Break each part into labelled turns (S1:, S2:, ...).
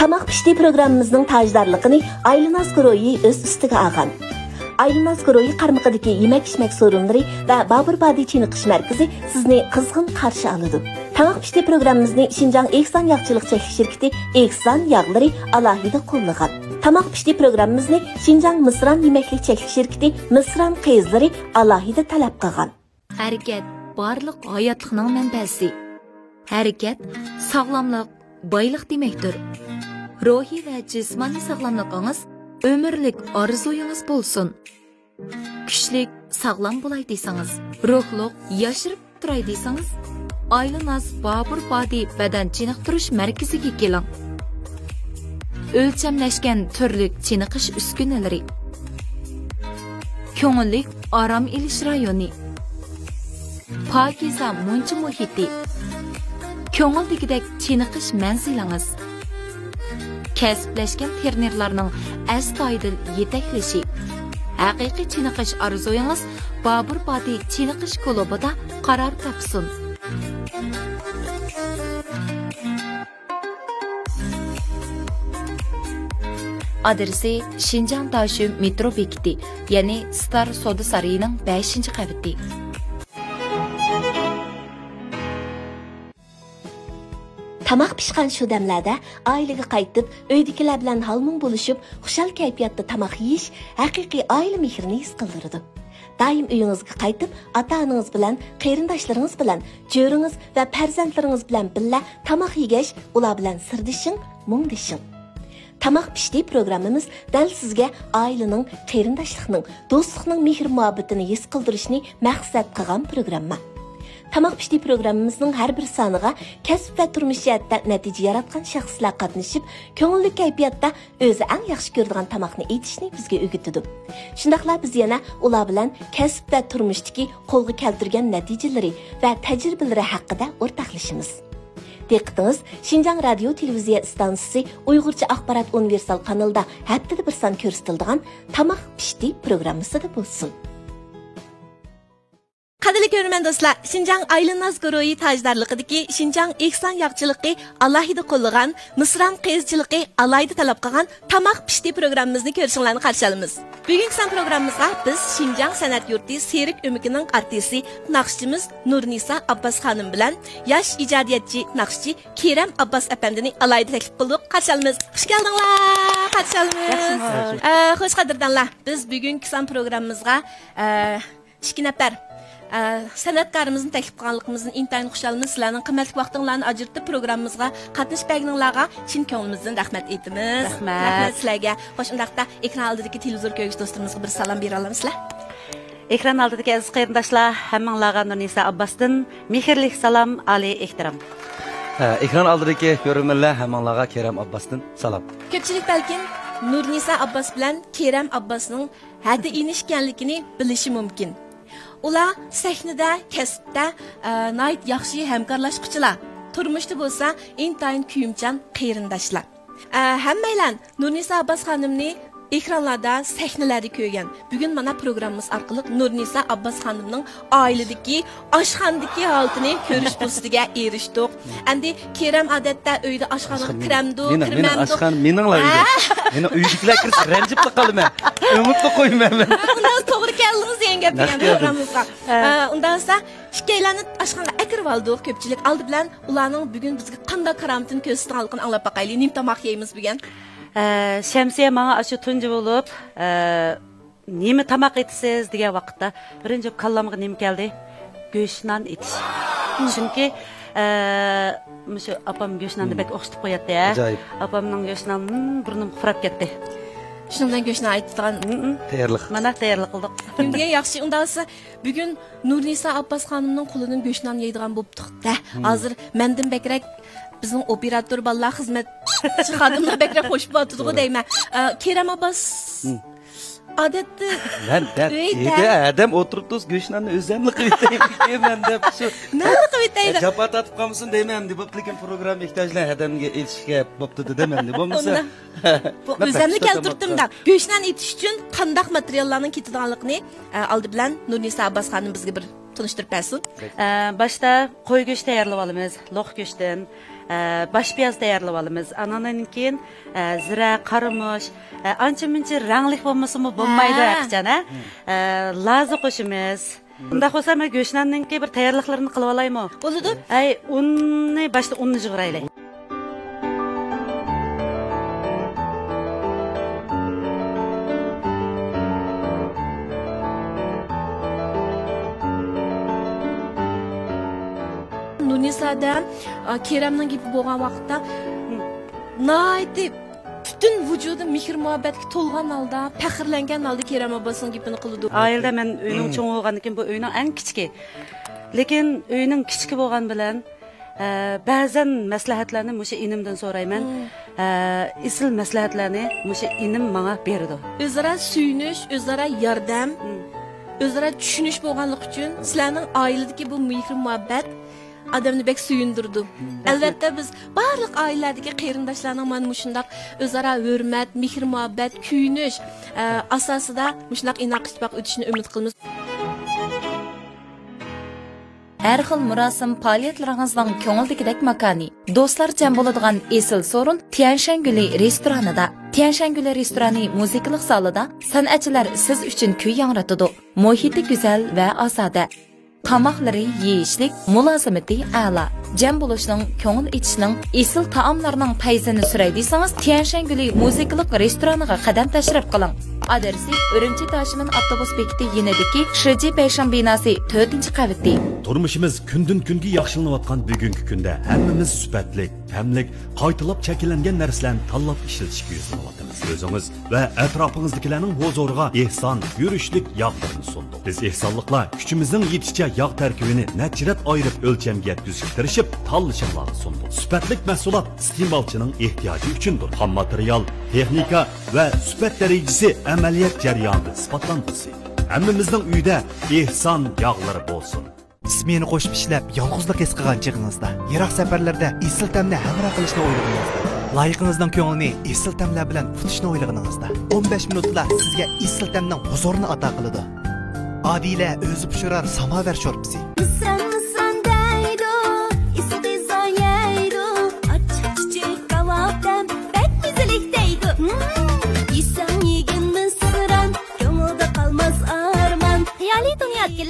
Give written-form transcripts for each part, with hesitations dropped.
S1: Tamaq pişti programımızın tajdarlıqını Aylınaz Guroyi öz üstüge alğan. Aylınaz Guroyi qarmıqidagi yemek-içmek sorunları ve Babur Badi Çiniqish Merkezi sizni qizg'in qarshi oladi. Tamaq pişti programımızını Şinjan Eksan Yağçılık Çeklik Şirketi Eksan Yağları alohida qo'llagan. Tamaq pişti programımızını Şinjan Mısran Yemeklik Çeklik Şirketi Mısran Qizlari alohida talab qilgan.
S2: Harakat barliq hayotlikning manbasi. Harakat sog'lomlik, boylik demekdir. Ruhiy va jismoniy sog'lomligingiz ömürlük arzuyunuz bo'lsin. Kuchlik, sog'lom bo'lay desangiz, ruhliq, yashirib turay desangiz, Aylınaz Babur Badi badan chiniqtirish markaziga keling. O'lchamlashgan turli chiniqish uskunalari. Ko'ngillik orom ilish rayoni. Pokiza muncha muhiti. Ko'ngildagidek chiniqish manzilingiz. Kasblashgan fermerlarning astoydil yetaklashi. Haqiqiy chiniqish orzuyingiz Babur Badi chiniqish klubida qaror topsin. Adresi Şinjan Taşı metro bekiti, yani Star Soda Sarayı'nın 5. qavati.
S1: Tamaq pişqan şu damlarda ailəyə qayıtıb, öydikilər bilan halmın buluşub, xushal kayfiyatda tamaq yeyish haqiqiy ailə mehrini his qildırdı. Daim uyingizga qaytib, ata-onangiz bilan, qarindoshlarınız bilan, jo'ringiz va farzandlaringiz bilan birga tamaq yegash, ular bilan sirdishing, mungdishing. Tamaq pişti programımız dal sizga ailening, qarindoshlikning, do'stlikning mehr-muhabbatini his qildirishni maqsad qilgan programma. Tamaq pişti programımızın her bir sanıga kasb ve turmuş jihatda natija yaratgan shaxslar qatnashib, ko'ngilli kayfiyatda o'zi eng yaxshi ko'radigan tamoqni aytishni bizga o'rgatadi. Shundaqla biz yana ular bilan kasb va turmushdagi qo'lga keltirgan natijalari va tajribalari haqida o'rtoqlashamiz. Diqqatingiz Şinjan Radio Televiziya stansiyasi Uyg'urcha axborot universal kanalida haftada bir son ko'rsatiladigan Tamaq pişti programmasida bo'lsin. Qadrli ko'rman do'stlar, Şinjan Aylınaz Guroyi tajdarligidagi Şinjan Eksan Yağçılığı alohida qo'llagan, Mısran Qizchiligi alohida talab qilgan Tamaq pişti programmamizni ko'rishinglarni qarshi olamiz. Bugungi san programmamizga biz Şinjan san'at yurti Serik Ömükining artisti, naqshchimiz Nurnisa Abbas xonim bilan yosh ijodiyatchi naqshchi Kerem Abbas apandini alohida taklif qildik. Qarshi olamiz. Xush keldinglar. Qarshi olamiz. Xush qadrdanlar. Biz bugungi san programmamizga 2 nafar san'atkorimizni taklif qilganligimizdan intayin xushhalmiz. Sizlarning qimmatli vaqtinglarni ajratib programmamizga qatnashganinglarga chin ko'nglimizdan rahmat aytamiz. Rahmat sizlarga. Xo'sh, undaqda ekran oldidagi televizor ko'ruvchi do'stlarimizga bir salom bera olamizlar?
S3: Ekran oldidagi aziz qarindoshlar, hammanglarga Nurnisa Abbasdan mehrli salom, ali ehtirom.
S4: Ekran oldidagi ko'ruvchilar, hammanglarga Kerem Abbasdan salom.
S1: Ko'pchilik balkim Nurnisa Abbas bilan Kerem Abbasning hadi inishganligini bilishi mumkin. Ular sahnada, kasbda nayt yaxshi hamkorlashquchilar. Turmushda bo'lsa, intayin kuyimchan qarindoshlar. Hammaylar Nurnisa Abbas xonimni ekranlarda, sahnalarda ko'rgan. Bugun mana programmamiz orqali Nurnisa Abbas xonimning oiladagi, oshxonadagi holatini ko'rish fursatiga erishdik. Endi Kerem odatda uyda oshxonaga kiramdi, kirmamdi.
S4: Oshxon meninglar uyda. Meni uydagilar kirsa ranjib qolaman. Umidni qo'ymayman.
S1: Undan to'g'ri keldingiz degan gap degan programmamizga. Undan so'ng ikkaylani oshxonaga akirib oldik. Ko'pchilik oldi bilan ularning bugun bizga qanday karomatini ko'rsatganligini anglab baqaylik. Nim tomoq yeymiz bugun.
S3: Şemsiye bana aşı tuncu olup nemi tamak etisiz degan vaqtda birinci kallamga nemi geldi? Göğüşnan etiş. Çünkü şu apam göğüşnanı bek oxşitib qo'yatdi ya. Apamning göğüşnan burnum qurab ketdi.
S1: Shundan go'shni aytgan
S4: tayyorlik.
S3: Mana tayyorlik qildik.
S1: Kimga yaxshi undasa bugun Nurnisa Abbas xonimning qo'lidan go'shnan yeydigan bo'pti-da. Hozir mendan bekrak bizning operator bolalar xizmatchi xodimlar bekrak xo'sh bo'tdi deyman. Kerem Abbas odatda
S4: uyda adam o'tirib turib go'shnani o'zimni qilib deyman deb shu
S1: nima qilib deydi
S4: japa tatib qolmasin deyman deb lekin program ehtiyojlar odamga etishga bo'pti deman deb bo'lmasa
S1: o'zimni keltirdimda go'shnani etish uchun qanday materiallarning ketadiganligini oldi bilan Nurnisa Abbas xonim bizga bir tanıştırıp bersin.
S3: Başta qo'y go'shti tayyorlab olamiz, loq go'shtdan, bosh piyoz tayyorlab olamiz. Anandan keyin zira, qarimush, ancha-muncha rangli bo'lmasa-mu bo'lmaydi aqchana. Lazi qo'shimiz. Unda bo'lsa men go'shtlardan keyin bir tayyorliqlarini qilib olaymi?
S1: Bo'ladi.
S3: Ay, unni boshda unni yig'iraylik.
S1: Nunisa'da Kerem'nin gibi boğan vakitte naydi bütün vücudu mihir muhabbetki tolgan alda, pəxirləngan alda Kerem abasının gibini qılıdı.
S3: Aildə mən öyünün çoğu olğandan keyin bu öyünün ən kiçiki. Lekin öyünün kiçiki bolğan bilan bəzən məsləhətlərini məşə inimdən sorayman. Isil məsləhətlərini məşə inim mənə berdi.
S1: Özara suyunuş, özara yardım, özara düşünüş bolğanlıq üçün sizlərinin ailədəki bu mihir muhabbet adamını bek suyundurdu. Elbette biz barlıq ailədəki qeyrindaşlarının mana muşundaq özara hörmət, mihir muhabbet, kuyunuş asasında muşundaq inaqışbaq ötüşünü ümid qılmız.
S2: Her xil murasim faoliyatlaringizning ko'ngildagidek makoni, do'stlar jam bo'ladigan esil so'rin Tianshanguli restoranida. Tianshanguli restorani musiqalik zalida san'atchilar siz uchun kuy yangratadi. Muhiti go'zal va ozoda. Tamoqlari yeyishlik, mulozimati a'la. Jam bo'lishning, ko'ngil etishning, esil taomlarning payzini suray desangiz, Tianshanguli musiqalik restoraniga qadam tashrif qiling. Adresi Urumchi Tashimin avtobus bekiti yenidagi Shiji Beyshan binosi 4-qavatda.
S5: Turmushimiz kundan kunga yaxshilanayotgan bugungi kunda hammamiz sifatli, tamlik, qaytilab shakllangan narsalarni tanlab ishlatishga yo'nalamiz. O'zingiz va atrofingizdagilarning huzuriga ehson, yurishlik yog'larini sundik. Biz ehsonliklar kuchimizning yetishicha yog' tarkibini nachirat ayirib o'lchamga yetkazishga tirishib, tanlashlarni sundik. Sifatli mahsulot iste'molchining ehtiyoji uchundir. Xam material, texnika va sifat darajasi amaliyat jarayonida isbotlanmoqda. Hammamizning uyda ehson yog'lari bo'lsin.
S6: İsmini qo'shib ishlab, yolg'izlik his qilgan chig'ingizda, yiroq safarlarda esil tamni hamroh qilishni o'ylaganingizda, loyiqingizning ko'nglini esil tamlar bilan tutishni o'ylaganingizda, 15 minutda sizga esil tamning huzurini ato qiladi. Odila o'zi pishirar samovar sho'rpisi.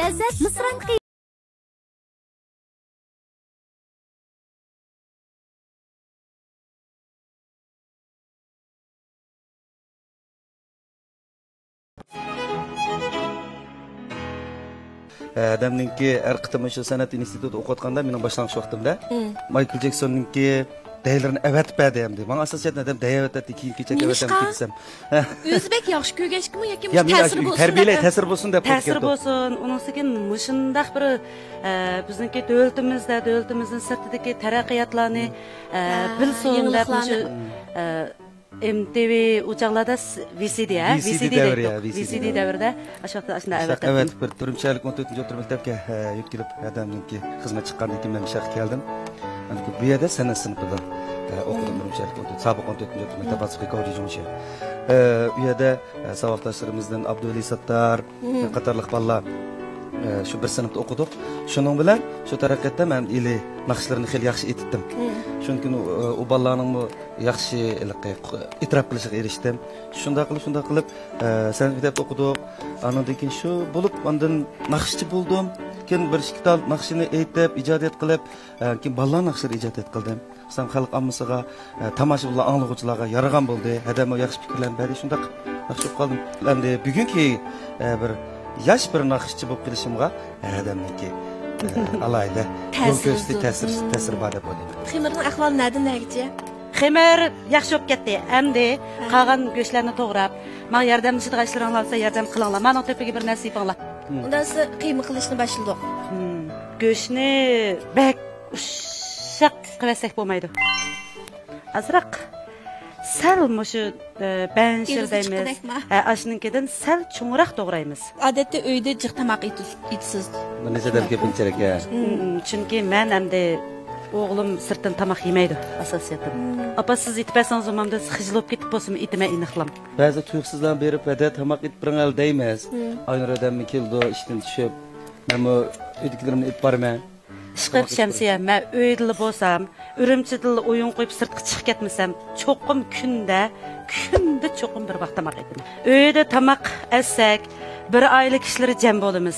S7: Lezzet Mısır'ın
S4: Adamninki har qitim shu san'at institutida o'qiyotganda mening boshlang'ich vaqtimda Michael Jacksonninki deylerini evetip berdi. Bana asosiyatdan adam deyavetdi keyin kecha evetdim desam.
S1: O'zbek yaxshi ko'rganmi yoki
S4: ta'sir bo'lsin? Tarbiyalay ta'sir bo'lsin deb
S3: ta'sir bo'lsin. Unisikin mushundaq bir bizniki davlatimizning sirtidagi taraqqiyotlarni bilsin deb shu MTV uçaklarda VCD davrida aşağıda
S4: evet bir turumchalik 14-chi o'rta maktabga yetkilib adamninki xizmat chiqqandan keyin men bu yerga keldim. Bu yerda san'at sinfidan o'qidim turumchalik sobiq 14-chi o'rta maktab asosiy kollejimcha. Bu yerda saboqdoshlarimizdan Abduvali Sattar qatorliq bolalar shu bir sinfda o'qidik. Shuning bilan shu taraqqiyotda men ili naqshlarini xil yaxshi etdim. Chunki u bolalarning yaxshi e'tirof qilishiga erishdim. Shunday qilib san'at maktabida o'qidik. Andan keyin shu bo'lib, ondan naqshchi bo'ldim. Keyin bir kitob naqshini aytib, ijodiyat qilib, keyin bolalar naqshini ijodiyat qildim. Sam xalq ommasiga, tomoshabinlar, anglovchilarga yaragan bo'ldi. Hadam yaxshi fikrlarni berdi. Shunday yaxshi qoldim. Endi bugungi bir yaş bir naqshchi bo'lib qilishimga adamniki alayda ko'zli ta'sir bor deb o'ylayman.
S1: Ximirning ahvoli nadiga?
S3: Ximir yaxshi bo'lib ketdi. Endi qolgan go'shtlarni to'g'rab, men yordamchilik ishlaringlar olsa yordam qilinglar. Men o'tapiga bir nasibinglar.
S1: Undan siz qiyma qilishni boshladik.
S3: Go'shtni bak ushaq qilsak bo'lmaydi. Azroq sal mushu banshirlaymiz. Ashninkidan sal cho'ngroq to'g'raymiz.
S1: Odatda uyda jiq tamoq etasiz.
S4: Buni sadam ko'pinchalik ya.
S3: Chunki men hamda o'g'lim sirtdan tamoq yemaydi asosiyatan. Apa siz etpasangiz umamda xijilib ketib bo'lsam etmay iniqlam.
S4: Ba'zi tuyuqsizlarni berib hada tamoq etib biringal deymiz. Aynur odammi keldi ishdan tushib Men bu ödüklerimni ip barman.
S3: Ishqib Shamsiya, men uyda bo'lsam, Urumchida o'yin qo'yib sirtga chiqib ketmasam, cho'qim kunda cho'qim bir vaqt tamoq yeyman. Uyda tamoq assak, bir oila kishilari jam bo'lamiz.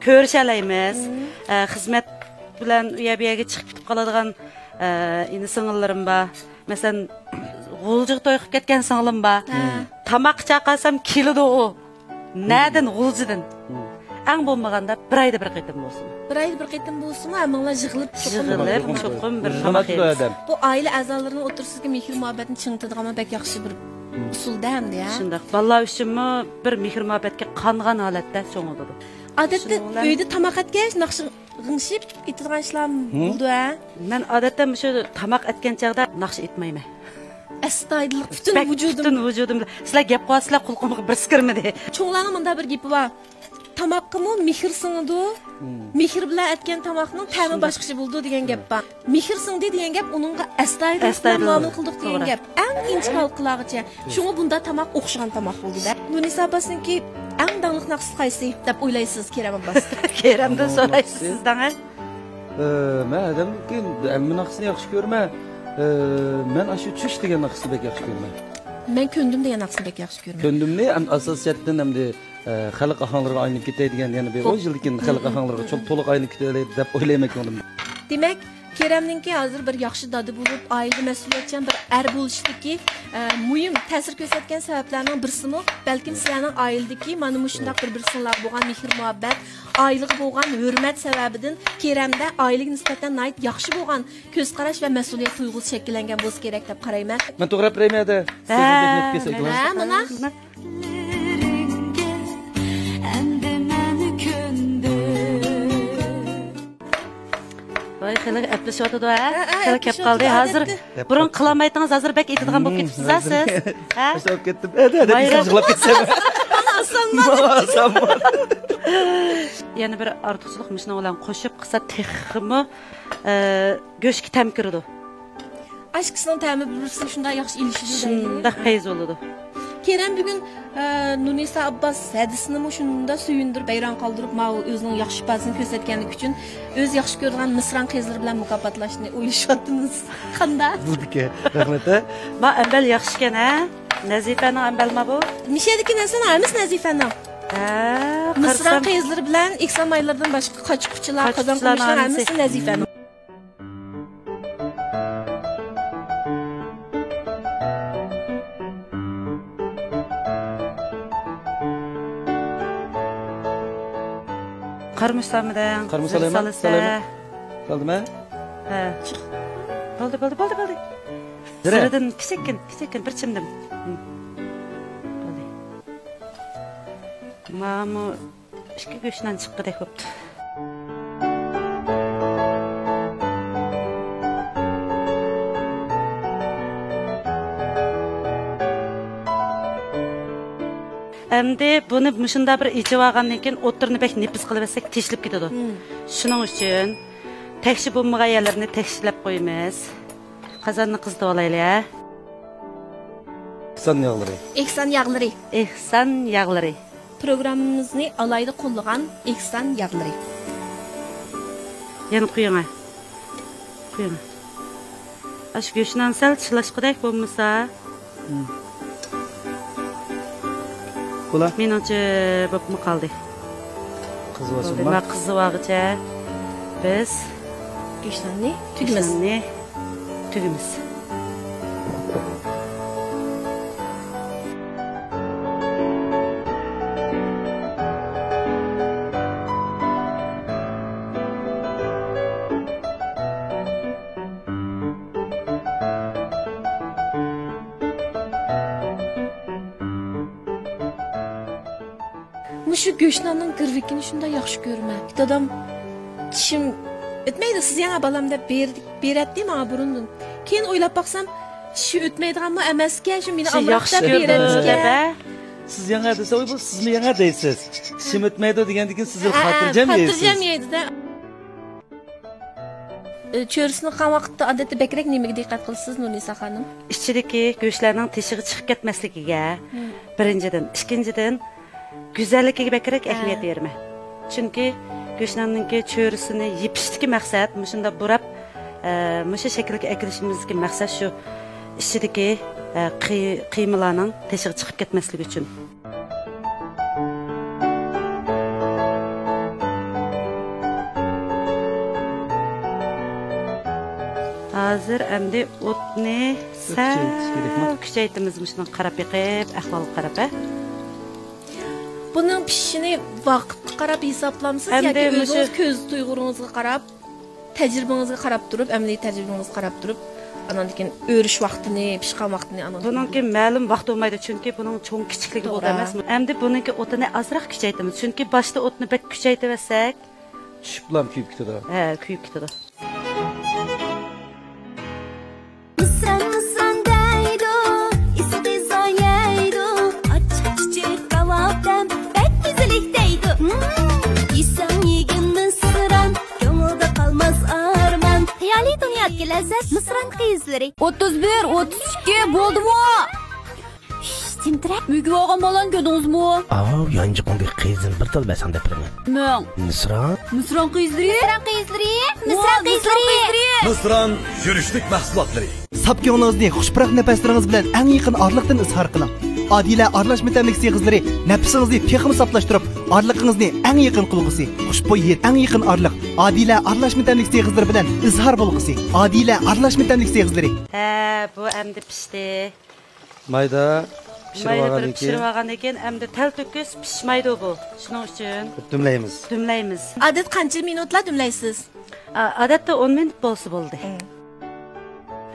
S3: Ko'rishalaymiz. Xizmat bilan uyabiyaga chiqib ketib qoladigan ini sing'illarim bor. Masalan, g'uljiq to'y qilib ketgan singlim bor. Tamoq chaqasam keladi u. Nadan g'uljidan. Ang bo'lmaganda bir oyda bir qaytim bo'lsin.
S1: Bir oyda bir qaytim bo'lsinmi, amanglar yig'ilib
S3: cho'qim bir tamoq yeymiz.
S1: Bu oila a'zolarining o'tirsizga mehr muhabbatni chingitadigan bek yaxshi bir usulda hamda ya.
S3: Shunday. Bolalar uchunmi bir mehr muhabbatga qangan holatda cho'ng'iladi.
S1: Odatda uyda tamoq atgach, naqshi g'ingshib ketadigan ishlar bo'ldi-a?
S3: Men odatda shu tamoq atgan chaqda naqsh etmayman.
S1: Astoydillik butun
S3: vujudim. Sizlar gap qilasizlar, qulqimga bir sikirmidi.
S1: Cho'nglarning bunda bir gapi bor. Tamoqqa mehr singdi. Mehr bilan atgan tamoqning ta'mi boshqacha bo'ldi degan gap bor. Mehr singdi degan gap uningga astoydillik muomala qildik degan gap. Eng inch xalqlargacha. Shunga bunda tamoq o'xshagan tamoq bo'ldi-da. Munisa opasinki eng dangliq naqsi qaysi deb o'ylaysiz, Kerem abbas?
S3: Keremdan so'raysiz sizdan.
S4: Men adamki ilmi naqsini yaxshi ko'rman. Men shu tush degan naqsni bek yaxshi ko'raman.
S1: Men ko'ndim degan naqsni bek yaxshi ko'raman.
S4: Ko'ndimni ham asosiyatdan hamda xalq ahonlarga aylanib ketadigan, yana bir 10 yildan xalq ahonlarga çok to'liq aylanib ketadi deb o'ylayman ko'nglim.
S1: Demak, Keremninki hozir bir yaxshi dodi bo'lib, oila mas'uliyatchan bir bo'lishdiki, muhim ta'sir ko'rsatgan sabablarning birisimi, balkim sizlarning oiladagi mana shunday bir-birsinglar bo'lgan mehr muhabbat, oilaga bo'lgan hurmat sababidan Keremda oilaga nisbatan nayt yaxshi bo'lgan ko'z qarash va mas'uliyat tuyg'usi shakllangan bo'lsa kerak deb qarayman.
S4: Men to'g'ri qarayman-da.
S1: Ha, mana
S3: Voy, xalq aplashyotdi ha. Xalq kep qoldi. Hozir burun qilmaytingiz, hozir bek etadigan bo'lib ketibsiz siz. Ha?
S4: Tashlab ketdim. Hadi yig'lab ketsam. Oson.
S3: Yana bir ortiqchilik mishni bilan qo'shib qilsa texmi go'shtga tam kiradi.
S1: Aşkısının ta'mi bir-birisiga shunday yaxshi ilishadi.
S3: Shunda qayz bo'ladi.
S1: Kerem bugün Nunisa Abbas hadisini shunda suyundirib, bayron qoldirib, o'zining yaxshi sifasini ko'rsatganlik uchun o'z yaxshi ko'rgan misran qizlar bilan mukofotlashni o'ylashyapmiz. Qanday?
S4: Buldiki, rahmat.
S3: Ma ambal yaxshi ekan, ha? Nazifaning ambalma bu?
S1: Nishadiki narsani aymiz Nazifaning. Misran qizlar bilan eksamaylardan boshqa qochquchilar, qozon qilishlar aymiz Nazifaning.
S3: Qarmış salmadan.
S4: Qarmış salayman. Qaldimi?
S3: Ha, chiq. Bo'ldi. Ziradan kichikkin bir chimdim. Bo'ldi. Mamo ikki go'shtdan chiqqidek bo'pti. Endi buni mushunda bir ichib olgandan keyin o'tirni bek nefis qilib olsak teshilib ketadi. Shuning uchun tekshi bo'lmagan yerlarni tekshilab qo'yamiz. Qozonni qizdib olaylik. Ehsan yog'lari.
S1: Programmamizni alayda qo'llagan ehsan yog'lari.
S3: Yana quying. Ash go'shtdan sal chilashqidek bo'lmasa, menimcha bo'pmi qoldi. Qizvog'icha biz
S1: go'shtni
S3: tugimiz.
S1: Şu go'shtning girvikini shunday yaxshi ko'raman. Bitta odam tishim o'tmaydi, siz yana balam deb beradi menga burundan. Keyin o'ylab baqsam, tishi o'tmaydiganmi emaskan, shu meni amroqda beradi.
S4: Siz yana desa, voy bu siz yana deysiz. Tishim o'tmaydi degandan keyin siz xotirjam yeysiz.
S1: Xotirjam yeydi-da. Cho'risni qan vaqtda odatda bekrak nimaga diqqat qilasiz Nunisa xonim?
S3: Ichidagi go'shtlarning teshig'i chiqib ketmasligiga birinchidan, ikkinchidan güzelligiga bekrak ahamiyat berma. Chunki go'shnanninki cho'risini yepishdiki maqsad, shunda burab, musha shaklga akilishimizdagi maqsad shu ichidagi qiymalarning teshig'i chiqib ketmasligi uchun. Hozir endi o'tni kuchaytiramiz, shuni qarab yiqib, ahvolga qarab.
S1: Buning pishishini vaqtga qarab hisoblamsiz yoki o'zingiz ko'z tuyg'uringizga qarab, tajribangizga qarab turib, amaliy tajribangizga qarab turib, andan keyin o'rish vaqtini, pishgan vaqtini
S3: buningki ma'lum vaqt bo'lmaydi, chunki buning cho'ng kichikligi bo'ladi emasmi? Endi buningki o'tini azroq kuchaytiramiz, chunki boshda o'tni bek kuchaytirsak,
S4: tushiblam kuyib ketadi.
S3: Kuyib ketadi.
S7: Lezzet Mısır'ın kıyızları 31, 32 boldu mu? Timtirek mügü oğan balan gödünüz mu?
S8: Yancı kondu kıyızın bir tal besan depremi. Mısır'ın?
S7: Mısır'ın kıyızları? Mısır'ın kıyızları?
S5: Mısır'ın yürüşlük mahsulatları.
S6: Sapkınızı xushpırak nefesleriniz bilen en yakın arlıktan ızhar kılın. Adile arlaşma temlik seyizleri nefsinizi tekimi saplaştırıp arlıkınızı en yakın kılgısı. Xushbo'yit en yakın arlık. Adile arlaşma temlik seyizleri bilen ızhar bulgısı. Adile arlaşma temlik seyizleri.
S3: Bu emdi pişti.
S4: Mayda
S3: pişirib olgan ekan, endi tal to'kis pishmaydi bu. Shuning uchun dumlaymiz.
S1: Odat qancha minutlar dumlaysiz?
S3: Odatda 10 minut bo'lsa bo'ldi.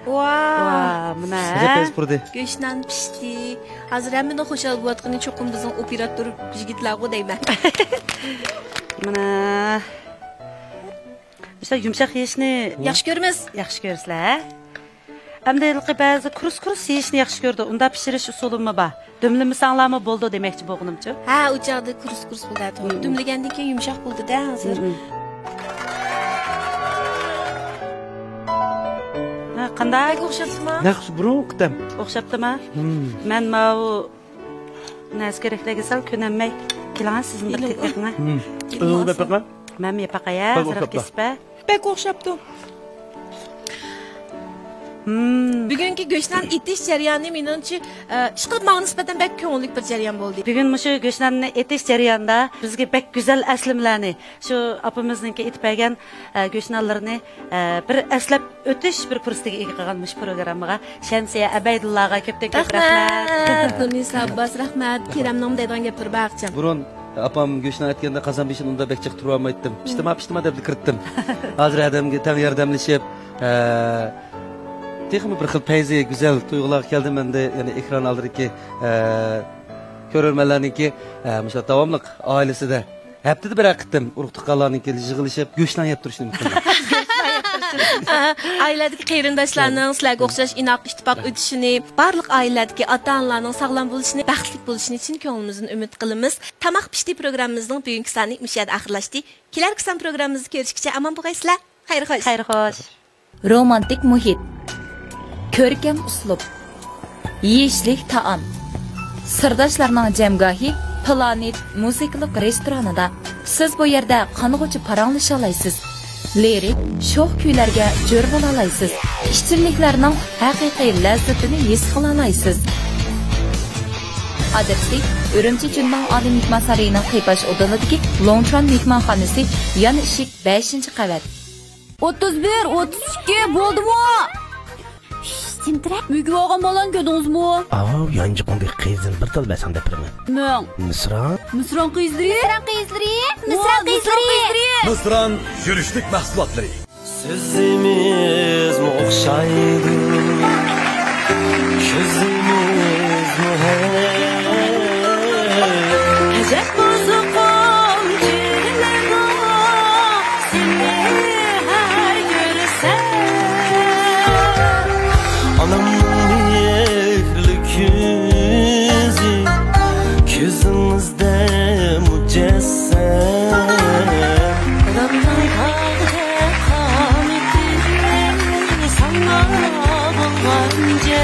S1: Wow,
S3: mana
S1: go'shtdan pishdi. Hozir hamma xushal bo'layotgani cho'qim bizning operator yigitlarga deyman.
S3: Mana o'sha yumshoq yeyishni
S1: yaxshi ko'ramiz.
S3: Yaxshi ko'rsizlar. Endi ba'zi kurus yeyishni yaxshi ko'rdi. Unda pishirish usulimi bor. Dumlamasanlarmi bo'ldi demoqchi bo'lganimcha.
S1: Ha, u joqda kurus bo'ladi. Dumlagandan keyin yumshoq bo'ldi-da hozir.
S3: Qanday
S1: o'xshabsizmi?
S4: Yaxshi, burun qitam.
S3: O'xshabdimi? Men mau naskerekdagi sal ko'namay kelan sizning bir ketaqmi?
S4: O'lbapaqma?
S3: Men yapaqaya, zarf kespa.
S1: Bek o'xshabdi. Bugungi go'shtdan etish jarayoni menimcha ishqilib nisbatan bek ko'ngillik bir jarayon bo'ldi.
S3: Bugun shu go'shtlarni etish jarayonida bizga bek go'zal aslimlarni, shu opamizningki etib bergan go'shtlarni bir aslab o'tish bir fursatiga ega qilganmish programmaga Shamsiya Abaydullaga ko'p rahmat.
S1: Tunisa Abbas rahmat. Kiramnom deydigan gaplar baqcham.
S4: Burun apam go'shtni aytganda qazon beshin unda bek chiqib tura olmaydim. Pishtima deb kiritdim. Hozir adamga tang yordamlashib texmi bir xil payzi güzel tuyg'ular keldi menda, ya'ni ekran oldidagi ko'rarmanlarniki o'sha davomliq oilasida haftada bir aqitdim urug' tuqqanlarniki yig'ilishib go'shtdan yeb turishni mumkin.
S1: Ailadagi qarindoshlarning sizlarga o'xshash inoq ittifoq o'tishini, barliq ailadagi ota-onalarning sog'lom bo'lishini, baxtli bo'lishini chin ko'nglimizdan umid qilamiz. Tamoq pishdi programmamizning bugungi soni mushada oxirlashdi. Kelarki son programmamizni ko'rishgacha omon bo'lgaysizlar. Xayr xo'sh.
S3: Xayr xo'sh.
S2: Romantik muhit, ko'rkam uslub, yeyishlik taom, sirdoshlarning jamgohi Planet musiqalik restoranida siz bu yerda qanig'uchi paranglasha olasiz. Lirik, sho'x kuylarga jo'r bo'la olasiz. Ishchiliklarning haqiqiy lazzatini his qila olasiz. Adresi Urumchi Junman Ali mehmon saroyining Qipash o'dinidagi Longchan mehmonxonasi, yon eshik 5-qavat.
S7: 31, 32 bo'ldimi? Timtirek mügü oğan balan gödünüz mu?
S8: Yancı kondu kıyızın bir tal besan depremi. Mısır'ın?
S7: Mısır'ın kıyızları?
S5: Mısır'ın yürüşlük mahsulatları.
S8: Sözümüz mu okşaydı? Sözümüz mu
S7: Ecek bozukum cümlema seni her görsen.
S8: Anamın yerli küzü Küzümüzde mücessem
S7: Adamdan kaldı kametleri sana bulmancı